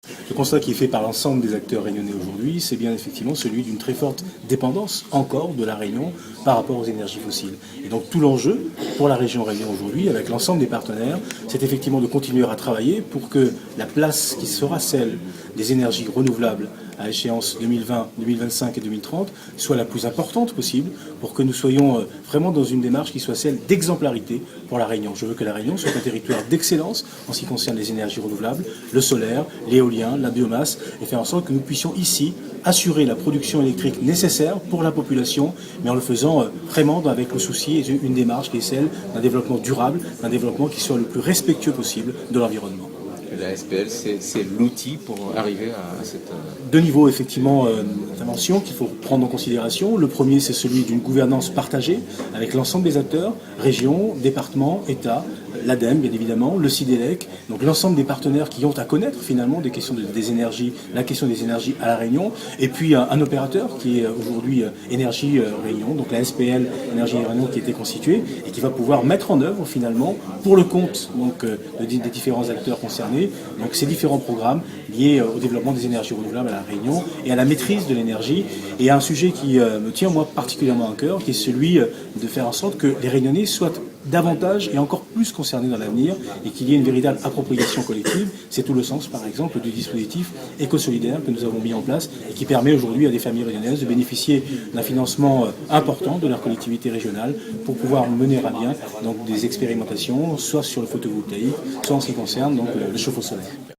Le constat qui est fait par l'ensemble des acteurs réunionnais aujourd'hui, c'est bien effectivement celui d'une très forte dépendance encore de la Réunion par rapport aux énergies fossiles. Et donc tout l'enjeu pour la région Réunion aujourd'hui, avec l'ensemble des partenaires, c'est effectivement de continuer à travailler pour que la place qui sera celle des énergies renouvelables à échéance 2020, 2025 et 2030 soit la plus importante possible pour que nous soyons vraiment dans une démarche qui soit celle d'exemplarité pour la Réunion. Je veux que la Réunion soit un territoire d'excellence en ce qui concerne les énergies renouvelables, le solaire, l'éolien, la biomasse, et faire en sorte que nous puissions ici assurer la production électrique nécessaire pour la population, mais en le faisant vraiment avec le souci et une démarche qui est celle d'un développement durable, d'un développement qui soit le plus respectueux possible de l'environnement. La SPL, c'est l'outil pour arriver à cette... Deux niveaux effectivement d'intervention qu'il faut prendre en considération. Le premier, c'est celui d'une gouvernance partagée avec l'ensemble des acteurs, régions, départements, États, l'ADEME bien évidemment, le CIDELEC, donc l'ensemble des partenaires qui ont à connaître finalement des questions des énergies, la question des énergies à la Réunion, et puis un opérateur qui est aujourd'hui Énergie Réunion, donc la SPL Énergie Réunion qui a été constituée et qui va pouvoir mettre en œuvre finalement pour le compte donc, des différents acteurs concernés, donc ces différents programmes liés au développement des énergies renouvelables à la Réunion et à la maîtrise de l'énergie, et à un sujet qui me tient moi particulièrement à cœur, qui est celui de faire en sorte que les Réunionnais soient davantage et encore plus concernés dans l'avenir et qu'il y ait une véritable appropriation collective. C'est tout le sens, par exemple, du dispositif éco-solidaire que nous avons mis en place et qui permet aujourd'hui à des familles réunionnaises de bénéficier d'un financement important de leur collectivité régionale pour pouvoir mener à bien donc, des expérimentations, soit sur le photovoltaïque, soit en ce qui concerne donc, le chauffe-eau solaire.